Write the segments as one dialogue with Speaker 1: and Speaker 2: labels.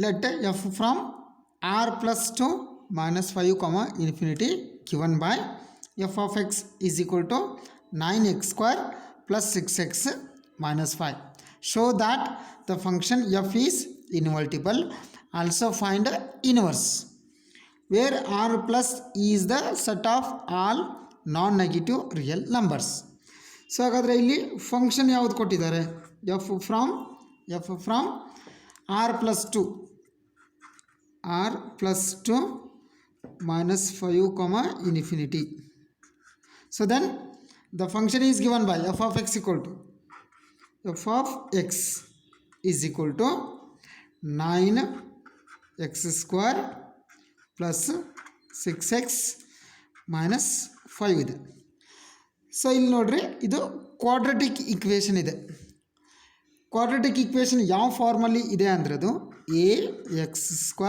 Speaker 1: let f from r plus 2 minus 5 comma infinity given by f of x is equal to 9x square plus 6x minus 5. Show that the function f is invertible. Also find inverse where r plus is the set of all non-negative real numbers. So ಹಾಗಾದರೆ ಇಲ್ಲಿ function ಯಾವುದು ಕೊಟ್ಟಿದ್ದಾರೆ, f from R plus to minus 5 comma infinity. So then the function is given by f of x is equal to 9x square plus 6x minus 5 ಇದೆ. So ಇಲ್ಲಿ ನೋಡ್ರಿ, ಇದು quadratic equation ಇದೆ. Quadratic equation ಯಾವ ಫಾರ್ಮಲ್ಲಿ ಇದೆ ಅಂದರೆ ಅದು ax²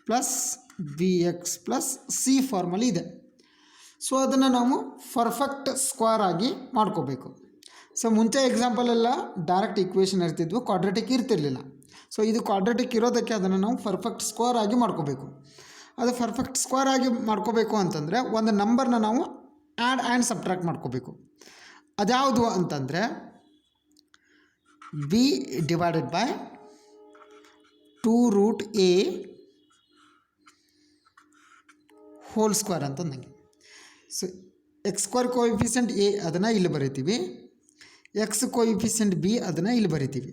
Speaker 1: plus bx plus C ಫಾರ್ಮಲ್ಲಿ ಇದೆ. ಸೊ ಅದನ್ನು ನಾವು ಪರ್ಫೆಕ್ಟ್ ಸ್ಕ್ವೇರ್ ಆಗಿ ಮಾಡ್ಕೋಬೇಕು. ಸೊ ಮುಂಚೆ ಎಕ್ಸಾಂಪಲೆಲ್ಲ ಡೈರೆಕ್ಟ್ ಈಕ್ವೇಷನ್ ಇರ್ತಿದ್ವು, ಕ್ವಾಡ್ರಾಟಿಕ್ ಇರ್ತಿರಲಿಲ್ಲ. ಸೊ ಇದು ಕ್ವಾಡ್ರಾಟಿಕ್ ಇರೋದಕ್ಕೆ ಅದನ್ನು ನಾವು ಪರ್ಫೆಕ್ಟ್ ಸ್ಕ್ವೇರ್ ಆಗಿ ಮಾಡ್ಕೋಬೇಕು. ಅದು ಪರ್ಫೆಕ್ಟ್ ಸ್ಕ್ವೇರ್ ಆಗಿ ಮಾಡ್ಕೋಬೇಕು ಅಂತಂದರೆ ಒಂದು ನಂಬರ್ನ ನಾವು ಆ್ಯಡ್ ಆ್ಯಂಡ್ ಸಬ್ಟ್ರಾಕ್ಟ್ ಮಾಡ್ಕೋಬೇಕು. ಅದ್ಯಾವುದು ಅಂತಂದರೆ b divided by 2√a hole square ಅಂತ ನನಗೆ. So X square coefficient A ಅದನ್ನು ಇಲ್ಲಿ ಬರಿತೀವಿ, ಎಕ್ಸ್ ಕೋಎಫಿಷಿಯಂಟ್ ಬಿ ಅದನ್ನು ಇಲ್ಲಿ ಬರಿತೀವಿ.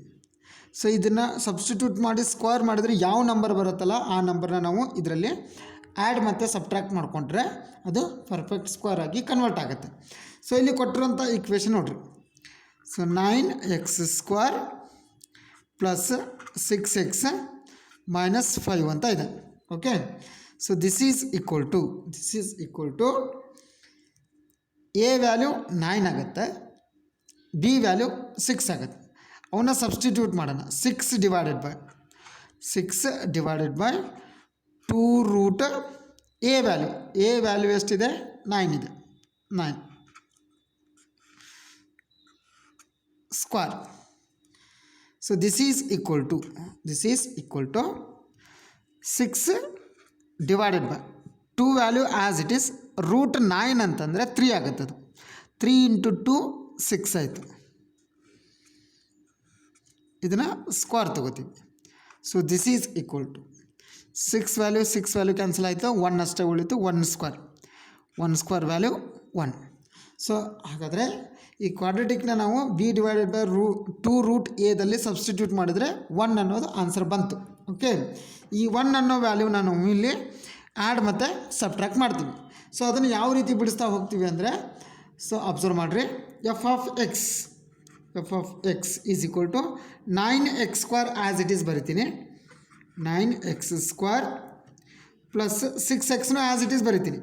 Speaker 1: ಸೊ ಇದನ್ನು ಸಬ್ಸ್ಟಿಟ್ಯೂಟ್ ಮಾಡಿ ಸ್ಕ್ವೇರ್ ಮಾಡಿದರೆ ಯಾವ ನಂಬರ್ ಬರುತ್ತಲ್ಲ ಆ ನಂಬರ್ನ ನಾವು ಇದರಲ್ಲಿ ಆ್ಯಡ್ ಮತ್ತು ಸಬ್ಟ್ರಾಕ್ಟ್ ಮಾಡಿಕೊಂಡ್ರೆ ಅದು ಪರ್ಫೆಕ್ಟ್ ಸ್ಕ್ವೇರ್ ಆಗಿ ಕನ್ವರ್ಟ್ ಆಗುತ್ತೆ. ಸೊ ಇಲ್ಲಿ ಕೊಟ್ಟಿರೋಂಥ ಈಕ್ವೇಷನ್ ನೋಡಿರಿ. So 9x² plus 6x minus 5 ಅಂತ ಇದೆ. Okay, so this is equal to a value 9 ಆಗುತ್ತೆ, ಬಿ ವ್ಯಾಲ್ಯೂ 6 ಆಗುತ್ತೆ. ಅವನ್ನ ಸಬ್ಸ್ಟಿಟ್ಯೂಟ್ ಮಾಡೋಣ. 6 ಡಿವೈಡೆಡ್ ಬೈ 2√a ವ್ಯಾಲ್ಯೂ ಎಷ್ಟಿದೆ, 9 ಇದೆ, 9 square. So this is equal to 6 divided by 2 value as it is √9 ಅಂತಂದರೆ 3 ಆಗುತ್ತೆ. ಅದು 3 × 2 6 ಆಯಿತು. ಇದನ್ನು ಸ್ಕ್ವೇರ್ ತೊಗೋತೀವಿ. So this is equal to 6 value cancel ಆಯಿತು, 1 ಅಷ್ಟೇ ಉಳಿತು, 1 ಸ್ಕ್ವೇರ್ ವ್ಯಾಲ್ಯೂ 1. ಸೊ ಹಾಗಾದರೆ ಈ ಕ್ವಾಡ್ರಾಟಿಕ್ನ ನಾವು b divided by 2√a substitute ಮಾಡಿದರೆ 1 ಅನ್ನೋದು ಆನ್ಸರ್ ಬಂತು. ಓಕೆ, ಈ 1 ಅನ್ನೋ ವ್ಯಾಲ್ಯೂನ ನಾವು ಇಲ್ಲಿ ಆ್ಯಡ್ ಮತ್ತು ಸಬ್ಟ್ರಾಕ್ಟ್ ಮಾಡ್ತೀವಿ. ಸೊ ಅದನ್ನು ಯಾವ ರೀತಿ ಬಿಡಿಸ್ತಾ ಹೋಗ್ತೀವಿ ಅಂದರೆ, ಸೊ ಅಬ್ಸರ್ವ್ ಮಾಡಿರಿ, f of x is equal to 9x² as it is ಬರಿತೀನಿ, 9x² ಪ್ಲಸ್ 6xನೂ ಆ್ಯಸ್ ಇಟ್ ಈಸ್ ಬರಿತೀನಿ,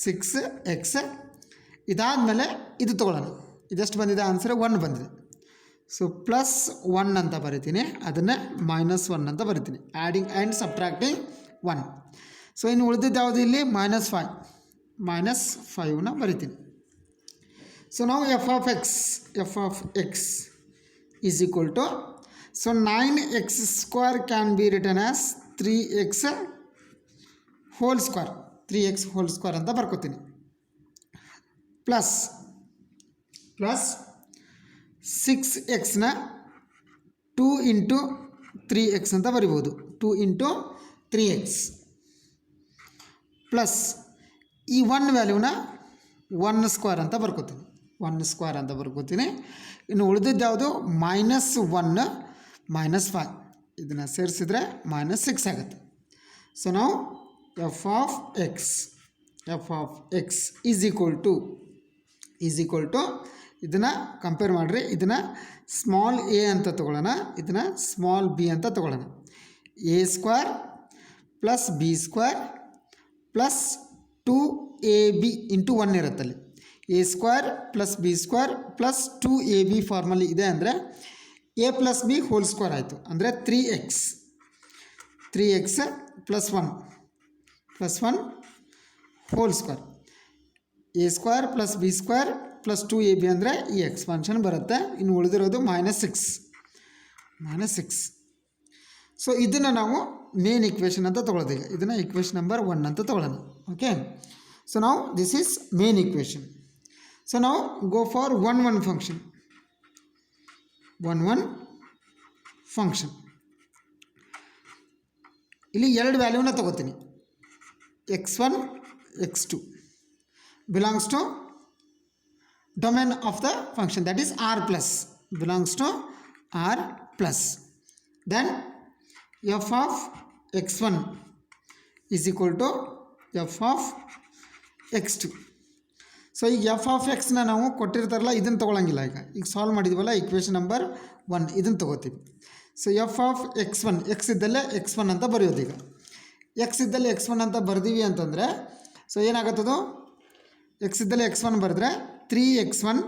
Speaker 1: 6x. ಇದಾದಮೇಲೆ ಇದು ತೊಗೊಳ್ಳೋಣ. ಇದೆಷ್ಟು ಬಂದಿದೆ ಆನ್ಸರ್, 1 ಬಂದಿದೆ. ಸೊ ಪ್ಲಸ್ 1 ಅಂತ ಬರಿತೀನಿ, ಅದನ್ನೇ -1 ಅಂತ ಬರಿತೀನಿ, ಆ್ಯಡಿಂಗ್ ಆ್ಯಂಡ್ ಸಬ್ಟ್ರಾಕ್ಟಿಂಗ್ 1. ಸೊ ಇನ್ನು ಉಳಿದಿದ್ದು ಯಾವುದು ಇಲ್ಲಿ, -5ನ ಬರಿತೀನಿ. ಸೊ ನಾವು f of x is equal to, so 9x² can be written as 3x whole square ಅಂತ ಬರ್ಕೋತೀನಿ, ಪ್ಲಸ್ 6xನ 2 × 3x ಅಂತ ಬರಿಬೋದು, 2 × 3x ಪ್ಲಸ್ ಈ 1 ವ್ಯಾಲ್ಯೂನ 1 ಸ್ಕ್ವೇರ್ ಅಂತ ಬರ್ಕೋತೀನಿ, ಇನ್ನು ಉಳಿದಿದ್ದು ಯಾವುದು, -1 -5 ಇದನ್ನು ಸೇರಿಸಿದ್ರೆ -6 ಆಗುತ್ತೆ. ಸೊ ನಾವು f of x is equal to ಇದನ್ನು ಕಂಪೇರ್ ಮಾಡಿರಿ, ಇದನ್ನು ಸ್ಮಾಲ್ a ಅಂತ ತೊಗೊಳ್ಳೋಣ, ಇದನ್ನು ಸ್ಮಾಲ್ b ಅಂತ ತೊಗೊಳ್ಳೋಣ. a² plus b² plus 2ab × 1 ಇರುತ್ತಲ್ಲಿ, a² plus b² plus 2ab ಫಾರ್ಮಲ್ಲಿ ಇದೆ ಅಂದರೆ a plus b whole square ಆಯಿತು, ಅಂದರೆ 3x plus 1 whole square, a² plus b² plus 2ab ಅಂದರೆ ಈ ಎಕ್ಸ್ಪಾನ್ಷನ್ ಬರುತ್ತೆ. ಇನ್ನು ಉಳಿದಿರೋದು -6. ಸೊ ಇದನ್ನು ನಾವು ಮೇನ್ ಇಕ್ವೇಷನ್ ಅಂತ ತೊಗೊಳ್ಳೋದು. ಈಗ ಇದನ್ನು ಇಕ್ವೇಷನ್ ನಂಬರ್ 1 ಅಂತ ತೊಗೊಳ್ಳೋಣ. ಓಕೆ, ಸೊ ನಾವು this is main equation. So ನಾವು ಗೋ ಫಾರ್ 1 ಫಂಕ್ಷನ್. 1 ಫಂಕ್ಷನ್ ಇಲ್ಲಿ 2 ವ್ಯಾಲ್ಯೂನ ತೊಗೋತೀನಿ. x1 x2 belongs to domain of the function, that is r plus, belongs to r plus. Then f of x1 is equal to f of x2. So ಈಗ F of ಎಕ್ಸ್ನ ನಾವು ಕೊಟ್ಟಿರ್ತಾರಲ್ಲ ಇದನ್ನು ತೊಗೊಳಂಗಿಲ್ಲ. ಈಗ solve ಮಾಡಿದ್ವಲ್ಲ equation number 1, ಇದನ್ನು ತೊಗೋತೀವಿ. So f of x1, x ಇದ್ದಲ್ಲೇ x1 ಅಂತ ಬರೆಯೋದು. ಈಗ ಎಕ್ಸ್ ಇದ್ದಲ್ಲಿ x1 ಅಂತ ಬರ್ದೀವಿ ಅಂತಂದರೆ ಸೊ ಏನಾಗುತ್ತದು, ಎಕ್ಸ್ ಇದ್ದಲ್ಲಿ x1 ಬರೆದ್ರೆ 3x1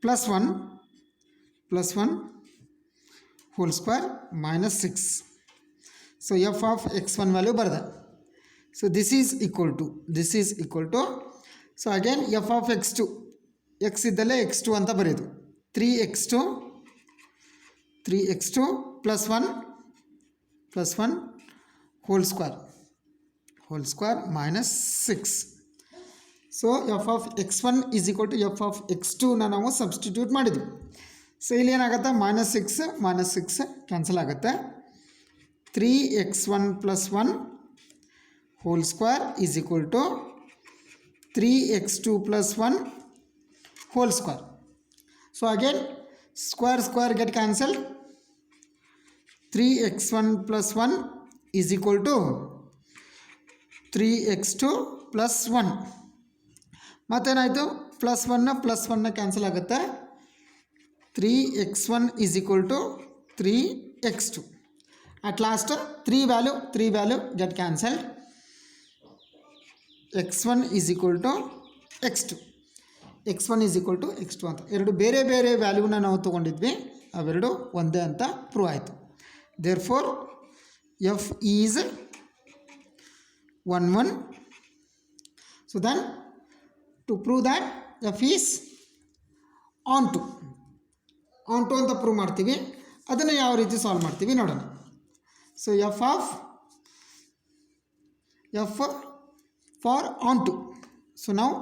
Speaker 1: plus 1 whole square minus 6. So f of x1 value ಬರೆದ. So this is equal to so again f of x2, x ಇದ್ದಲ್ಲೇ x2 ಅಂತ ಬರೆಯೋದು. 3x2 plus 1 whole square minus 6. So f of x1 is equal to f of x2ನ ನಾವು substitute ಮಾಡಿದ್ವಿ. So ಇಲ್ಲಿ ಏನಾಗುತ್ತೆ, -6 cancel ಆಗುತ್ತೆ. 3x1 plus 1 whole square is equal to 3x2 plus 1 whole square. So again square get cancelled. 3x1 plus 1 is equal to 3x2 plus 1. ಮತ್ತೇನಾಯಿತು, plus 1ನ cancel ಆಗುತ್ತೆ. 3x1 is equal to 3x2. At last 3 value get cancelled. x1 is equal to x2 ಅಂತ ಎರಡು ಬೇರೆ ವ್ಯಾಲ್ಯೂನ ನಾವು ತೊಗೊಂಡಿದ್ವಿ, ಅವೆರಡು ಒಂದೇ ಅಂತ ಪ್ರೂವ್ ಆಯಿತು. Therefore f is 1 so then to prove that f is onto ಅಂತ ಪ್ರೂವ್ ಮಾಡ್ತೀವಿ. ಅದನ್ನು ಯಾವ ರೀತಿ ಸಾಲ್ವ್ ಮಾಡ್ತೀವಿ ನೋಡೋಣ. So f for onto. So ನಾವು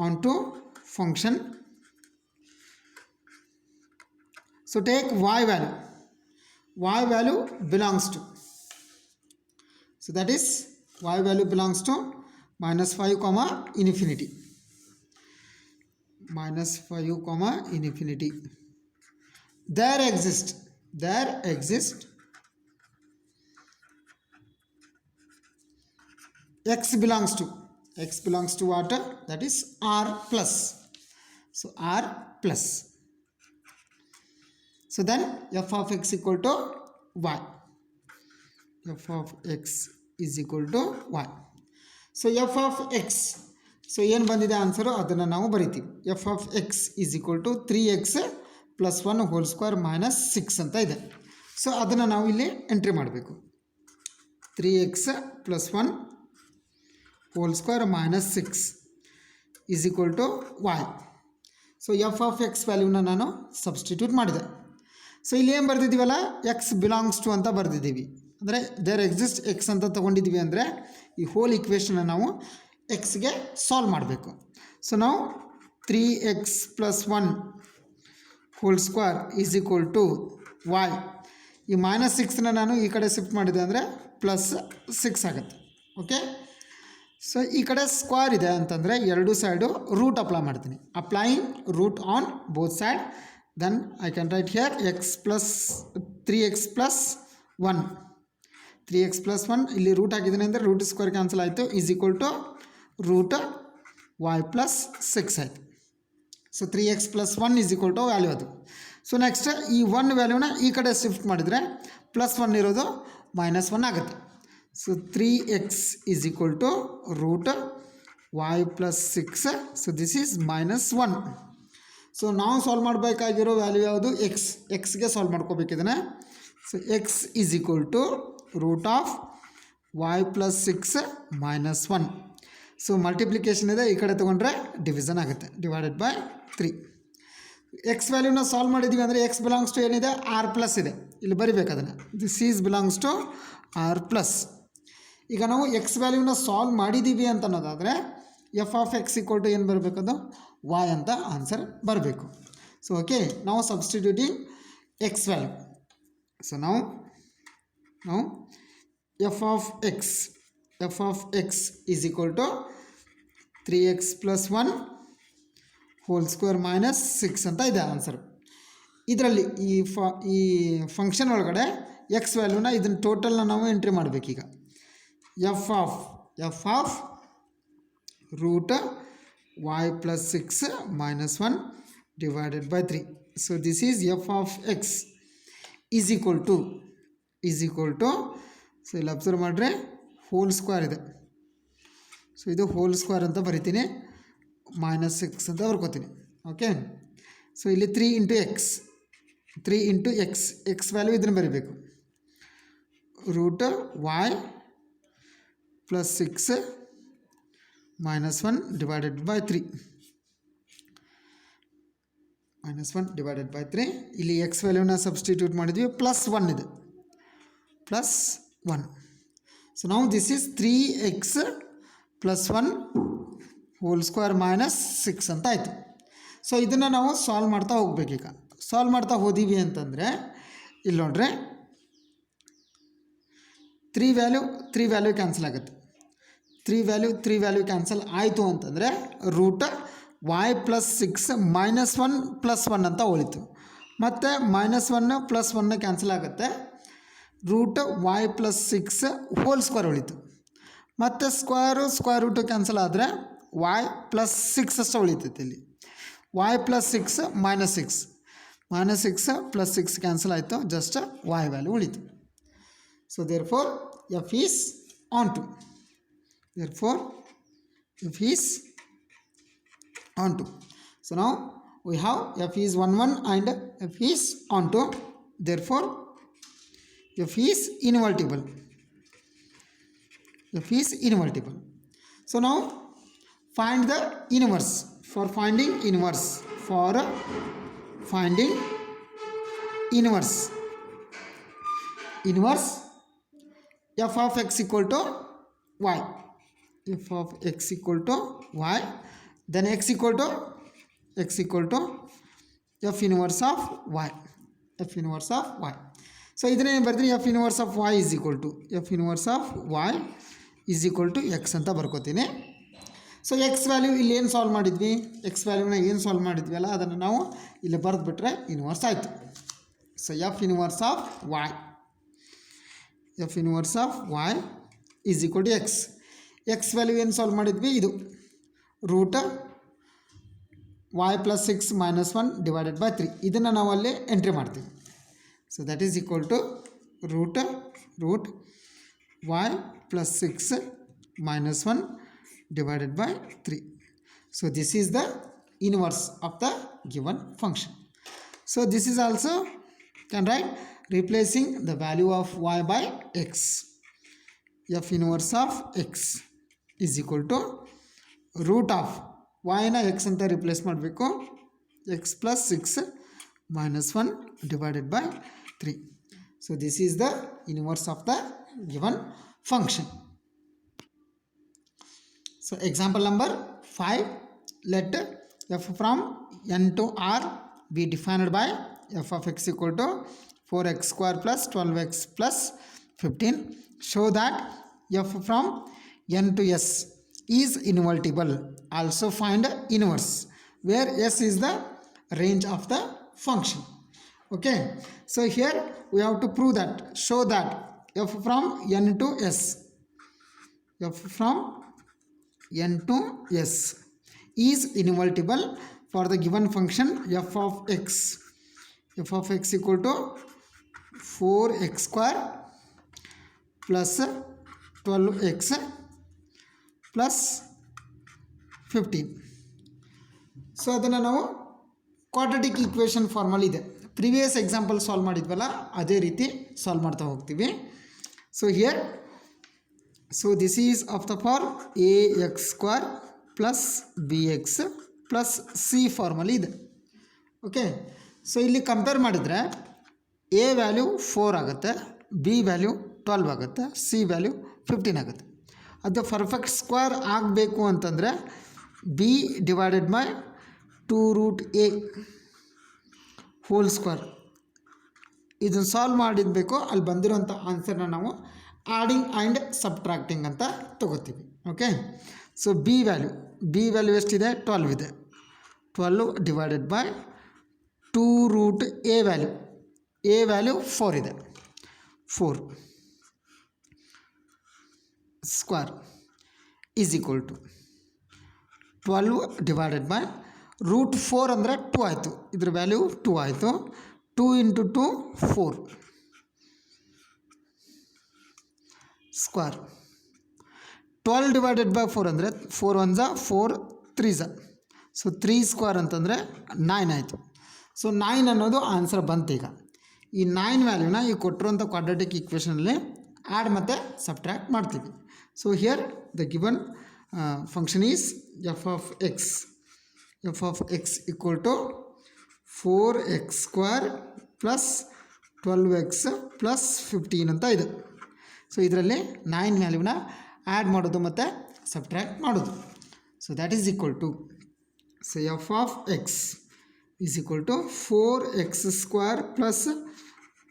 Speaker 1: onto function. So take y value belongs to, so that is y value belongs to -5, infinity. There exist x belongs to what? That is r plus. So r plus. So then f of x equal to y. f of x is equal to y. So f of x, so ಏನು ಬಂದಿದೆ answer ಅದನ್ನು ನಾವು ಬರಿತೀವಿ. f of x is equal to 3x plus 1 whole square minus 6 ಅಂತ ಇದೆ. So ಅದನ್ನು ನಾವು ಇಲ್ಲಿ ಎಂಟ್ರಿ ಮಾಡಬೇಕು. 3x plus 1 whole square minus 6 is equal to y. So f of x ವ್ಯಾಲ್ಯೂನ ನಾನು ಸಬ್ಸ್ಟಿಟ್ಯೂಟ್ ಮಾಡಿದೆ. ಸೊ ಇಲ್ಲಿ ಏನು ಬರೆದಿದ್ದೀವಲ್ಲ, ಎಕ್ಸ್ ಬಿಲಾಂಗ್ಸ್ ಟು ಅಂತ ಬರೆದಿದ್ದೀವಿ. ಅಂದರೆ ದೇರ್ ಎಕ್ಸಿಸ್ಟ್ ಎಕ್ಸ್ ಅಂತ ತೊಗೊಂಡಿದ್ದೀವಿ ಅಂದರೆ ಈ ಹೋಲ್ ಇಕ್ವೇಷನ್ನ ನಾವು ಎಕ್ಸ್ಗೆ ಸಾಲ್ವ್ ಮಾಡಬೇಕು. ಸೊ ನಾವು 3x plus 1 whole square is equal to y. ಈ -6ನ ನಾನು ಈ ಕಡೆ ಶಿಫ್ಟ್ ಮಾಡಿದೆ ಅಂದರೆ +6 ಆಗುತ್ತೆ. ಓಕೆ, ಸೊ ಈ ಕಡೆ ಸ್ಕ್ವೇರ್ ಇದೆ ಅಂತಂದರೆ ಎರಡು ಸೈಡು ರೂಟ್ ಅಪ್ಲೈ ಮಾಡ್ತೀನಿ. Applying root on both side, then I can write here x+3x plus 1. 3x plus 1 ಇಲ್ಲಿ ರೂಟ್ ಹಾಕಿದ್ದೀನಿ ಅಂದರೆ ರೂಟ್ ಸ್ಕ್ವೇರ್ ಕ್ಯಾನ್ಸಲ್ ಆಯಿತು, is equal to root y plus 6 ಆಯಿತು. So 3x plus 1 is equal to value ಅದು. So next ಈ 1 ವ್ಯಾಲ್ಯೂನ ಈ ಕಡೆ shift ಮಾಡಿದರೆ +1 ಇರೋದು -1 ಆಗುತ್ತೆ. So 3x is equal to root y plus 6. So this is -1. So ನಾವು ಸಾಲ್ವ್ ಮಾಡಬೇಕಾಗಿರೋ ವ್ಯಾಲ್ಯೂ ಯಾವುದು? ಎಕ್ಸ್ಗೆ ಸಾಲ್ವ್ ಮಾಡ್ಕೋಬೇಕಿದ್ದಾನೆ. So x is equal to root of y plus 6 -1. So multiplication ಇದೆ, ಈ ಕಡೆ ತೊಗೊಂಡ್ರೆ ಡಿವಿಷನ್ ಆಗುತ್ತೆ, ಡಿವೈಡೆಡ್ ಬೈ 3. ಎಕ್ಸ್ ವ್ಯಾಲ್ಯೂನ ಸಾಲ್ವ್ ಮಾಡಿದ್ದೀವಿ ಅಂದರೆ ಎಕ್ಸ್ ಬಿಲಾಂಗ್ಸ್ ಟು ಏನಿದೆ ಆರ್ ಪ್ಲಸ್ ಇದೆ, ಇಲ್ಲಿ ಬರಿಬೇಕು ಅದನ್ನು. This is belongs to R plus. ಈಗ ನಾವು ಎಕ್ಸ್ ವ್ಯಾಲ್ಯೂನ ಸಾಲ್ವ್ ಮಾಡಿದ್ದೀವಿ ಅಂತ ಅನ್ನೋದಾದರೆ f of x equal to ಏನು ಬರಬೇಕದು ವಾಯ್ ಅಂತ ಆನ್ಸರ್ ಬರಬೇಕು. ಸೊ ಓಕೆ, ನಾವು ಸಬ್ಸ್ಟಿಟ್ಯೂಟಿಂಗ್ ಎಕ್ಸ್ ವ್ಯಾಲ್ಯೂ. ಸೊ ನಾವು f of x is equal to 3x + 1 whole square minus 6 ಅಂತ ಇದೆ ಆನ್ಸರ್. ಇದರಲ್ಲಿ ಈ ಫಂಕ್ಷನ್ ಒಳಗಡೆ ಎಕ್ಸ್ ವ್ಯಾಲ್ಯೂನ ಇದನ್ನು ಟೋಟಲ್ನ ನಾವು ಎಂಟ್ರಿ ಮಾಡಬೇಕೀಗ. F of root y + 6 - 1 divided by 3. So this is f of x is equal to so ಇಲ್ಲಿ ಅಬ್ಸರ್ವ್ ಮಾಡಿದ್ರೆ ಹೋಲ್ ಸ್ಕ್ವೇರ್ ಇದೆ. ಸೊ ಇದು ಹೋಲ್ ಸ್ಕ್ವೇರ್ ಅಂತ ಬರಿತೀನಿ, -6 ಅಂತ ಬರ್ಕೋತೀನಿ. ಓಕೆ, ಸೊ ಇಲ್ಲಿ 3 × ಎಕ್ಸ್ ವ್ಯಾಲ್ಯೂ ಇದನ್ನು ಬರೀಬೇಕು. ರೂಟ್ y + 6 - 1 ಡಿವೈಡೆಡ್ ಬೈ 3 ಇಲ್ಲಿ ಎಕ್ಸ್ ವ್ಯಾಲ್ಯೂನ ಸಬ್ಸ್ಟಿಟ್ಯೂಟ್ ಮಾಡಿದ್ವಿ, +1 ಇದೆ, +1. ಸೊ ನಾವು this is 3x + 1 whole square minus 6 ಅಂತ ಆಯಿತು. ಸೊ ಇದನ್ನು ನಾವು ಸಾಲ್ವ್ ಮಾಡ್ತಾ ಹೋಗ್ಬೇಕೀಗ. ಸಾಲ್ವ್ ಮಾಡ್ತಾ ಹೋದೀವಿ ಅಂತಂದರೆ ಇಲ್ಲಿ ನೋಡ್ರೆ 3 ವ್ಯಾಲ್ಯೂ ಕ್ಯಾನ್ಸಲ್ ಆಗುತ್ತೆ. 3 ವ್ಯಾಲ್ಯೂ ಕ್ಯಾನ್ಸಲ್ ಆಯಿತು ಅಂತಂದರೆ ರೂಟ್ y + 6 - 1 + 1 ಅಂತ ಉಳಿತು. ಮತ್ತು -1 + 1 ಕ್ಯಾನ್ಸಲ್ ಆಗುತ್ತೆ, ರೂಟ್ y + 6 ಹೋಲ್ ಸ್ಕ್ವೇರ್ ಉಳಿತು. ಮತ್ತು ಸ್ಕ್ವೇರ್ ರೂಟು ಕ್ಯಾನ್ಸಲ್ ಆದರೆ y + 6 ಅಷ್ಟು ಉಳಿತೈತೆ. ಇಲ್ಲಿ y + 6 -6 + 6 ಕ್ಯಾನ್ಸಲ್ ಆಯಿತು, ಜಸ್ಟ್ y ವ್ಯಾಲ್ಯೂ ಉಳಿತು. So therefore f is onto. So now we have f is 1 1 and f is on 2. Therefore f is invertible. So now find the inverse. For finding inverse f of x equal to y. Then x equal to f inverse of y. So ಇದನ್ನೇ ಬರ್ತೀನಿ, f inverse of y is equal to x ಅಂತ ಬರ್ಕೋತೀನಿ. So X value ಇಲ್ಲಿ ಏನು solve ಮಾಡಿದ್ವಿ, X ವ್ಯಾಲ್ಯೂನ ಏನು solve ಮಾಡಿದ್ವಿ ಅದನ್ನು ನಾವು ಇಲ್ಲಿ ಬರೆದುಬಿಟ್ರೆ ಇನ್ವರ್ಸ್ ಆಯಿತು. So f inverse of y is equal to x. X value ಏನು ಸಾಲ್ವ್ ಮಾಡಿದ್ವಿ, ಇದು ರೂಟ್ y + 6 - 1 ಡಿವೈಡೆಡ್ ಬೈ 3. ಇದನ್ನು ನಾವು ಅಲ್ಲಿ ಎಂಟ್ರಿ ಮಾಡ್ತೀವಿ. So that is equal to root y + 6 - 1 divided by 3. So this is the inverse of the given function. So this is also can write replacing the value of y by x. F inverse of x is equal to root of y na x anta replace ಮಾಡಬೇಕು, x + 6 - 1 divided by 3. So this is the inverse of the given function. So example number 5, let f from n to r be defined by f of x equal to 4x square plus 12x plus 15. Show that f from n to s is invertible. Also find inverse where s is the range of the function. Okay, so here we have to prove that, show that f from n to s is invertible for the given function f of x equal to 4x square plus 12x plus 15. So ಅದನ್ನು ನಾವು quadratic equation ಫಾರ್ಮಲ್ಲಿ ಇದೆ, previous example solve ಮಾಡಿದ್ವಲ್ಲ ಅದೇ ರೀತಿ solve ಮಾಡ್ತಾ ಹೋಗ್ತೀವಿ. So here this is of the form ax square plus bx plus c ಫಾರ್ಮಲ್ಲಿ ಇದೆ. ಓಕೆ. ಸೊ ಇಲ್ಲಿ ಕಂಪೇರ್ ಮಾಡಿದರೆ ಎ ವ್ಯಾಲ್ಯೂ 4 ಆಗುತ್ತೆ, ಬಿ ವ್ಯಾಲ್ಯೂ 12 ಆಗುತ್ತೆ, ಸಿ ವ್ಯಾಲ್ಯೂ 15 ಆಗುತ್ತೆ. ಅದು ಪರ್ಫೆಕ್ಟ್ ಸ್ಕ್ವೇರ್ ಆಗಬೇಕು ಅಂತಂದರೆ B divided by 2√a whole square ಇದನ್ನು ಸಾಲ್ವ್ ಮಾಡಿರಬೇಕು. ಅಲ್ಲಿ ಬಂದಿರೋಂಥ ಆನ್ಸರ್ನ ನಾವು ಆ್ಯಡಿಂಗ್ ಆ್ಯಂಡ್ ಸಬ್ಟ್ರಾಕ್ಟಿಂಗ್ ಅಂತ ತೊಗೋತೀವಿ. ಓಕೆ. ಸೊ ಬಿ ವ್ಯಾಲ್ಯೂ ಎಷ್ಟಿದೆ? 12 ಇದೆ. 12 ಡಿವೈಡೆಡ್ ಬೈ 2√a ವ್ಯಾಲ್ಯೂ 4 ಇದೆ. 4 square is equal to 12 divided by √4 ಅಂದರೆ 2 ಆಯಿತು. ಇದ್ರ ವ್ಯಾಲ್ಯೂ 2 ಆಯಿತು. 2 × 2 4 ಸ್ಕ್ವೇರ್. 12 ಡಿವೈಡೆಡ್ ಬೈ 4 ಅಂದರೆ 4 1 4 3 ಸೊ 3 ಸ್ಕ್ವೇರ್ ಅಂತಂದರೆ 9 ಆಯಿತು. ಸೊ 9 ಅನ್ನೋದು ಆನ್ಸರ್ ಬಂತು. ಈಗ ಈ 9 ವ್ಯಾಲ್ಯೂನ ಈ ಕೊಟ್ಟಿರುವಂಥ ಕ್ವಾಡ್ರಾಟಿಕ್ ಈಕ್ವೇಷನಲ್ಲಿ ಆ್ಯಡ್ ಮತ್ತು ಸಬ್ಟ್ರ್ಯಾಕ್ಟ್ ಮಾಡ್ತೀವಿ. So here the given function is f of x equal to 4x² plus 12x plus 15 ಅಂತ ಇದೆ. ಸೊ ಇದರಲ್ಲಿ 9 ವ್ಯಾಲ್ಯೂನ ಆ್ಯಡ್ ಮಾಡೋದು ಮತ್ತು ಸಬ್ಟ್ರ್ಯಾಕ್ಟ್ ಮಾಡೋದು. So that is equal to, so f of x is equal to 4x² plus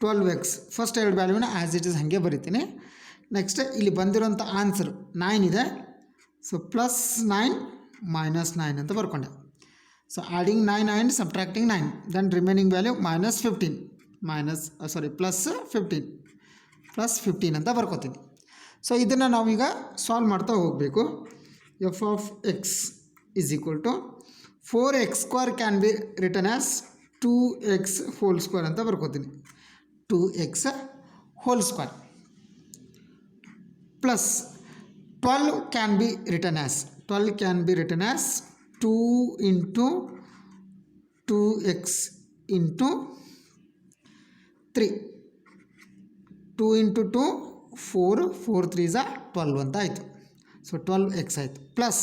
Speaker 1: 12x. First ಎರಡು ವ್ಯಾಲ್ಯೂನ as it is ಹಾಗೆ ಬರಿತೀನಿ. ನೆಕ್ಸ್ಟ್ ಇಲ್ಲಿ ಬಂದಿರೋಂಥ ಆನ್ಸರ್ 9 ಇದೆ. ಸೊ +9 -9 ಅಂತ ಬರ್ಕೊಂಡೆ. So adding 9 and subtracting 9, then remaining value -15 +15 ಅಂತ ಬರ್ಕೋತೀನಿ. ಸೊ ಇದನ್ನು ನಾವೀಗ ಸಾಲ್ವ್ ಮಾಡ್ತಾ ಹೋಗಬೇಕು. F of x is equal to 4x² can be written as 2x whole square ಅಂತ ಬರ್ಕೋತೀನಿ. 2x whole square plus 12 can be written as 2 × 2x × 3. 2 × 2 4 4 3 12 ಅಂತ ಆಯಿತು. So 12x ಆಯಿತು. Plus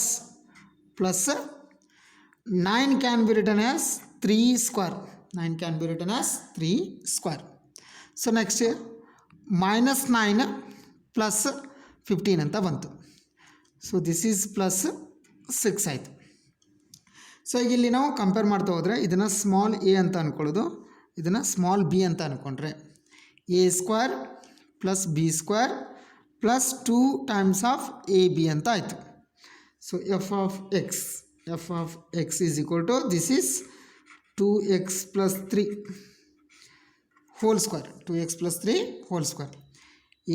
Speaker 1: 9 can be written as 3 square. 9 can be written as 3 square. So next -9 plus 15 ಅಂತ ಬಂತು. So this is +6 ಆಯಿತು. So ಈಗ ಇಲ್ಲಿ ನಾವು ಕಂಪೇರ್ ಮಾಡ್ತಾ ಹೋದರೆ ಇದನ್ನು ಸ್ಮಾಲ್ a ಅಂತ ಅಂದ್ಕೊಳ್ಳೋದು, ಇದನ್ನು ಸ್ಮಾಲ್ b ಅಂತ ಅಂದ್ಕೊಂಡ್ರೆ a² plus b² plus 2 times of ab ಅಂತ ಆಯಿತು. So f of x is equal to this is 2x + 3 whole square. 2x + 3 whole square.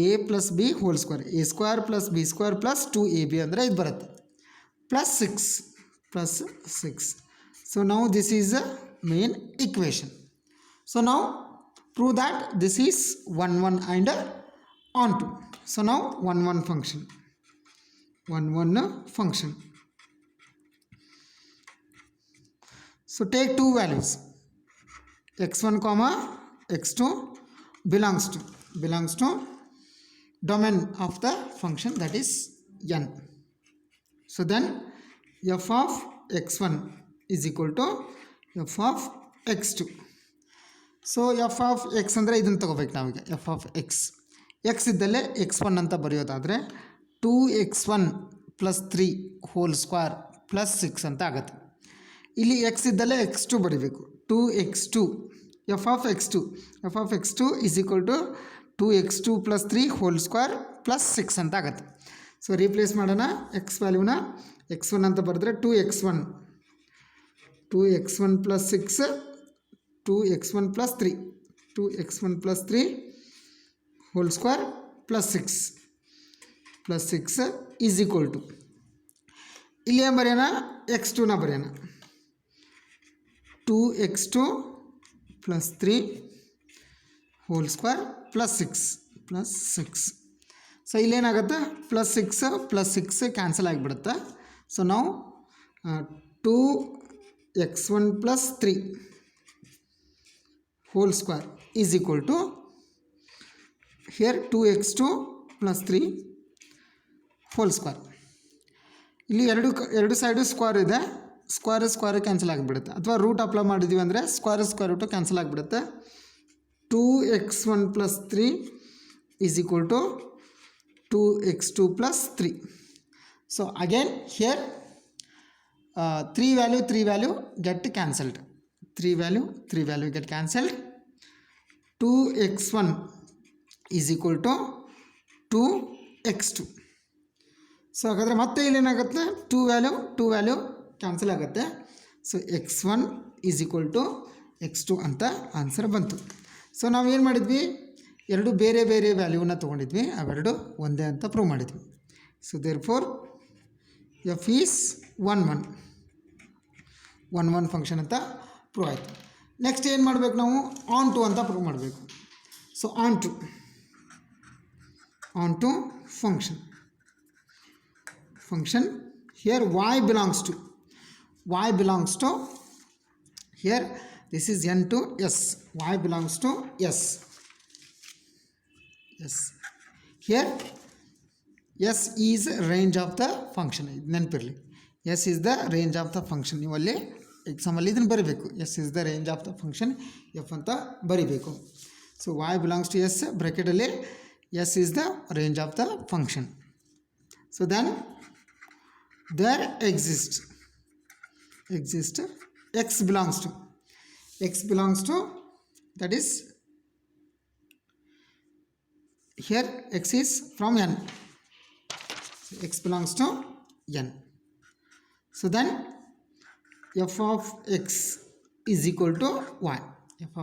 Speaker 1: a + b whole square. a² + b² plus 2ab ಅಂದರೆ ಇದು ಬರುತ್ತೆ. +6. So now this is the main equation. So now prove that this is 1 1 and onto. So now 1 1 function. So take two values, x1 comma x2 belongs to domain of the function, that is n. So then f of x1 is equal to f of x2. So f of X ಅಂದರೆ ಇದನ್ನು ತೊಗೋಬೇಕು ನಾವೀಗ. F of X ಇದ್ದಲ್ಲೇ x1 ಅಂತ ಬರೆಯೋದಾದರೆ 2x1 + 3 whole square plus 6 ಅಂತ ಆಗುತ್ತೆ. ಇಲ್ಲಿ X ಇದ್ದಲ್ಲೇ x2 ಬರೀಬೇಕು. 2x2 f of x2 is equal to 2x2 + 3 whole square plus 6 ಅಂತ ಆಗುತ್ತೆ. ಸೊ ರೀಪ್ಲೇಸ್ ಮಾಡೋಣ. ಎಕ್ಸ್ ವ್ಯಾಲ್ಯೂನ x1 ಅಂತ ಬರೆದ್ರೆ 2x1 + 6 2x1 + 3 2x1 + 3 whole square plus 6 is equal to, ಇಲ್ಲಿ ಏನು ಬರೆಯೋಣ, x2ನ ಬರೆಯೋಣ. 2x2 + 3 whole square plus 6. So ಇಲ್ಲೇನಾಗುತ್ತೆ, +6 ಕ್ಯಾನ್ಸಲ್ ಆಗಿಬಿಡುತ್ತೆ. ಸೊ ನಾವು 2x1 + 3 whole square is equal to here 2x2 + 3 whole square. ಇಲ್ಲಿ ಎರಡು ಸೈಡು ಸ್ಕ್ವೇರ್ ಇದೆ. ಸ್ಕ್ವೇರ್ ಕ್ಯಾನ್ಸಲ್ ಆಗಿಬಿಡುತ್ತೆ, ಅಥವಾ ರೂಟ್ ಅಪ್ಲೈ ಮಾಡಿದ್ದೀವಿ ಅಂದರೆ ಸ್ಕ್ವೇರ್ ರೂಟು ಕ್ಯಾನ್ಸಲ್ ಆಗಿಬಿಡುತ್ತೆ. 2x1 + 3 is equal to 2x2 + 3. So again here 3 value get cancelled. 3 value get cancelled. 2x1 is equal to 2x2. So ಹಾಗಾದರೆ ಮತ್ತೆ ಇಲ್ಲೇನಾಗುತ್ತೆ, 2 ವ್ಯಾಲ್ಯೂ ಕ್ಯಾನ್ಸಲ್ ಆಗುತ್ತೆ. So x1 is equal to x2 ಅಂತ answer ಬಂತು. So ನಾವೇನು ಮಾಡಿದ್ವಿ, ಎರಡು ಬೇರೆ ಬೇರೆ ವ್ಯಾಲ್ಯೂನ ತೊಗೊಂಡಿದ್ವಿ, ಅವೆರಡು ಒಂದೇ ಅಂತ ಪ್ರೂವ್ ಮಾಡಿದ್ವಿ. So therefore f is 1 function ಅಂತ ಪ್ರೂವ್ ಆಯಿತು. ನೆಕ್ಸ್ಟ್ ಏನು ಮಾಡಬೇಕು, ನಾವು ಆನ್ ಟು ಅಂತ ಪ್ರೂವ್ ಮಾಡಬೇಕು. So onto function here y belongs to here, this is n to s, y belongs to s. Here s is range of the function. ನೆನಪಿರಲಿ, s is the range of the function. ನೀವು ಅಲ್ಲಿ ಎಕ್ಸಾಮಲ್ಲಿ ಇದನ್ನು ಬರೀಬೇಕು, s is the range of the function f ಅಂತ ಬರೀಬೇಕು. So y belongs to s ಬ್ರ್ಯಾಕೆಟಲ್ಲಿ s is the range of the function. So then there exists x belongs to that is here x is from n, so x belongs to n. So then f of x is equal to y. f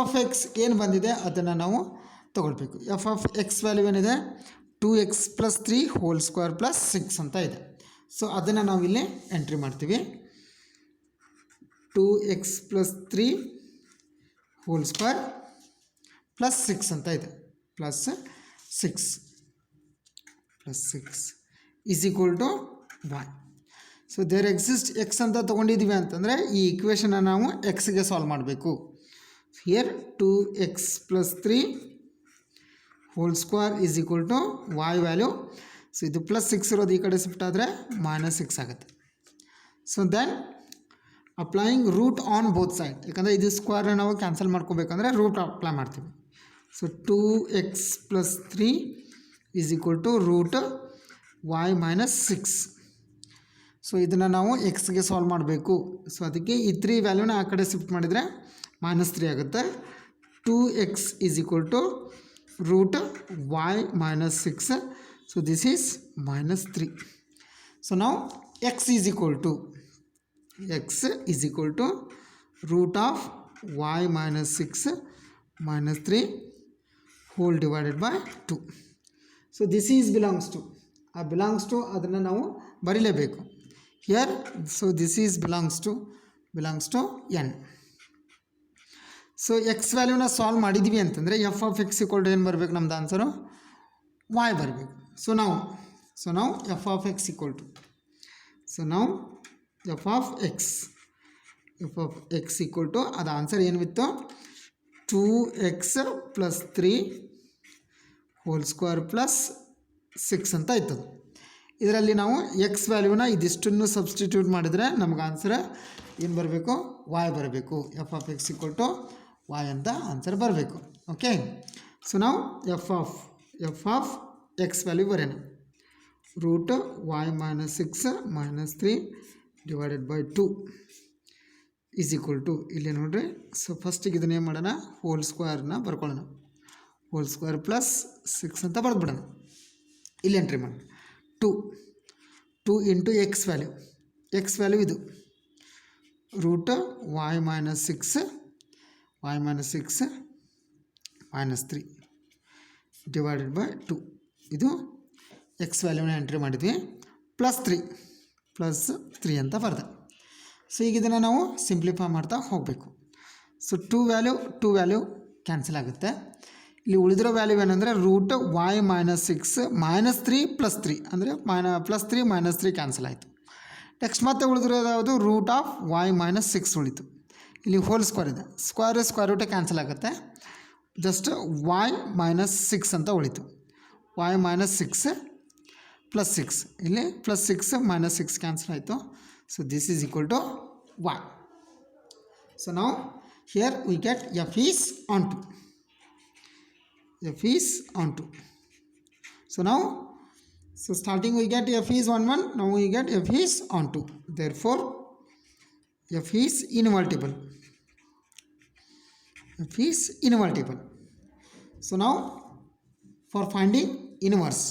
Speaker 1: of x ಏನು ಬಂದಿದೆ ಅದನ್ನು ನಾವು ತಗೊಳ್ಬೇಕು. f of x value ಏನಿದೆ, 2x + 3 whole square + 6 ಅಂತ ಇದೆ. So ಅದನ್ನು ನಾವು ಇಲ್ಲಿ ಎಂಟ್ರಿ ಮಾಡ್ತೀವಿ. 2x + 3 whole square + 6 ಅಂತ ಇದೆ, +6 is equal to y. So there exist x ಅಂತ ತೊಗೊಂಡಿದ್ದೀವಿ ಅಂತಂದರೆ ಈ ಇಕ್ವೇಷನ್ನ ನಾವು ಎಕ್ಸ್ಗೆ ಸಾಲ್ವ್ ಮಾಡಬೇಕು. Here 2x + 3 whole square is equal to y value. So ಇದು +6 ಇರೋದು ಈ ಕಡೆ ಶಿಫ್ಟ್ ಆದರೆ -6 ಆಗುತ್ತೆ. So then applying root on both side, ಯಾಕಂದರೆ ಇದು ಸ್ಕ್ವೇರ್ನ ನಾವು ಕ್ಯಾನ್ಸಲ್ ಮಾಡ್ಕೋಬೇಕಂದ್ರೆ ರೂಟ್ ಅಪ್ಲೈ ಮಾಡ್ತೀವಿ. So 2x + 3 is equal to root y - 6. So ಇದನ್ನು ನಾವು ಎಕ್ಸ್ಗೆ ಸಾಲ್ವ್ ಮಾಡಬೇಕು. ಸೊ ಅದಕ್ಕೆ ಈ 3 ವ್ಯಾಲ್ಯೂನ ಆ ಕಡೆ ಶಿಫ್ಟ್ ಮಾಡಿದರೆ -3 ಆಗುತ್ತೆ. 2x is equal to root y - 6. So this is -3. So now x is equal to root of y - 6 - 3 whole divided by 2. So this is belongs to ಅದನ್ನು ನಾವು ಬರೀಲೇಬೇಕು. Here so this is belongs to n. So x ವ್ಯಾಲ್ಯೂನ solve ಮಾಡಿದ್ವಿ ಅಂತಂದರೆ f of x = ಏನು ಬರಬೇಕು, ನಮ್ದು answer y ಬರಬೇಕು. ಸೊ ನಾವು ಎಫ್ ಆಫ್ ಎಕ್ಸ್ ಅದು ಆನ್ಸರ್ ಏನಿತ್ತು, 2x + 3 whole square + 6 ಅಂತ ಇತ್ತು. ಇದರಲ್ಲಿ ನಾವು ಎಕ್ಸ್ ವ್ಯಾಲ್ಯೂನ ಇದಿಷ್ಟನ್ನು ಸಬ್ಸ್ಟಿಟ್ಯೂಟ್ ಮಾಡಿದರೆ ನಮ್ಗೆ ಆನ್ಸರ್ ಏನು ಬರಬೇಕು, y ಬರಬೇಕು. ಎಫ್ ಆಫ್ ಎಕ್ಸ್ = y ಅಂತ ಆನ್ಸರ್ ಬರಬೇಕು. ಓಕೆ, ಸೊ ನಾವು ಎಫ್ ಆಫ್ ಎಕ್ಸ್ ವ್ಯಾಲ್ಯೂ ಬರೋಣ. Root y - 6 - 3 divided by 2 is equal to, ಇಲ್ಲಿ ನೋಡಿರಿ. ಸೊ ಫಸ್ಟಿಗೆ ಇದನ್ನೇ ಮಾಡೋಣ, ಹೋಲ್ ಸ್ಕ್ವೇರ್ನ ಬರ್ಕೊಳ್ಳೋಣ. ಹೋಲ್ ಸ್ಕ್ವೇರ್ +6 ಅಂತ ಬರೆದ್ಬಿಡೋಣ. ಇಲ್ಲಿ ಎಂಟ್ರಿ ಮಾಡೋಣ. 2 ಇಂಟು ಎಕ್ಸ್ ವ್ಯಾಲ್ಯೂ ಇದು ರೂಟ್ y - 6 -3 ಡಿವೈಡೆಡ್ ಬೈ 2. ಇದು ಎಕ್ಸ್ ವ್ಯಾಲ್ಯೂನ ಎಂಟ್ರಿ ಮಾಡಿದ್ವಿ. +3 ಅಂತ ಬರೆದೆ. ಸೊ ಈಗ ಇದನ್ನು ನಾವು ಸಿಂಪ್ಲಿಫೈ ಮಾಡ್ತಾ ಹೋಗಬೇಕು. ಸೊ 2 ವ್ಯಾಲ್ಯೂ ಕ್ಯಾನ್ಸಲ್ ಆಗುತ್ತೆ. ಇಲ್ಲಿ ಉಳಿದಿರೋ ವ್ಯಾಲ್ಯೂ ಏನಂದರೆ ರೂಟ್ y - 6 -3 +3 ಅಂದರೆ +3 -3 ಕ್ಯಾನ್ಸಲ್ ಆಯಿತು. ನೆಕ್ಸ್ಟ್ ಮತ್ತೆ ಉಳಿದಿರೋದು ಯಾವುದು, ರೂಟ್ ಆಫ್ y - 6 ಉಳಿತು. ಇಲ್ಲಿ ಹೋಲ್ ಸ್ಕ್ವೇರ್ ಇದೆ, ಸ್ಕ್ವೇರ್ ರೂಟೇ ಕ್ಯಾನ್ಸಲ್ ಆಗುತ್ತೆ. ಜಸ್ಟ್ y - 6 ಅಂತ ಉಳಿತು. y - 6 ಪ್ಲಸ್ 6 ಇಲ್ಲಿ ಪ್ಲಸ್ 6 ಮೈನಸ್ 6 ಕ್ಯಾನ್ಸಲ್ ಆಯಿತು. So this is equal to y. So now here we get f is onto. F is onto. So now, so starting we get f is 1 1. Now we get f is onto. Therefore, f is invertible. F is invertible. So now for finding inverse,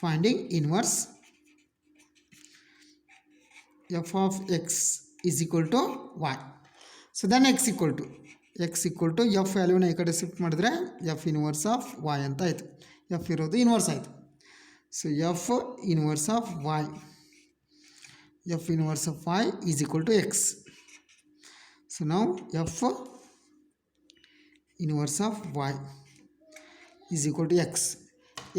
Speaker 1: finding inverse, f of x is equal to y. So then x equal to f ವ್ಯಾಲ್ಯೂನ ಈ ಕಡೆ shift ಮಾಡಿದ್ರೆ f inverse of y ಅಂತ ಆಯಿತು. f ಇರೋದು inverse ಆಯಿತು. So f inverse of y, f inverse of y is equal to x. So now f inverse of y is equal to x.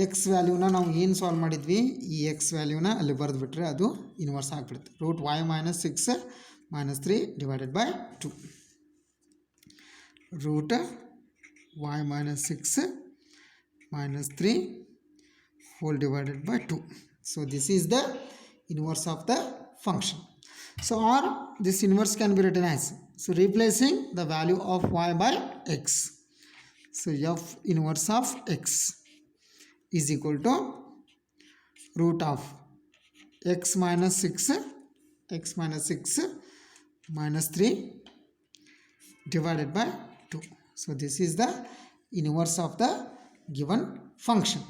Speaker 1: x ವ್ಯಾಲ್ಯೂನ ನಾವು ಏನು solve ಮಾಡಿದ್ವಿ, ಈ x ವ್ಯಾಲ್ಯೂನ ಅಲ್ಲಿ ಬರೆದುಬಿಟ್ರೆ ಅದು ಇನ್ವರ್ಸ್ ಆಗಿಬಿಡುತ್ತೆ. Root y minus 6 minus 3 divided by 2. Root y minus 6 minus 3 whole divided by 2. So this is the inverse of the function. So or this inverse can be written as, so replacing the value of y by x. So f inverse of x is equal to root of x minus 6 minus 3 divided by 2. So this is the inverse of the given function.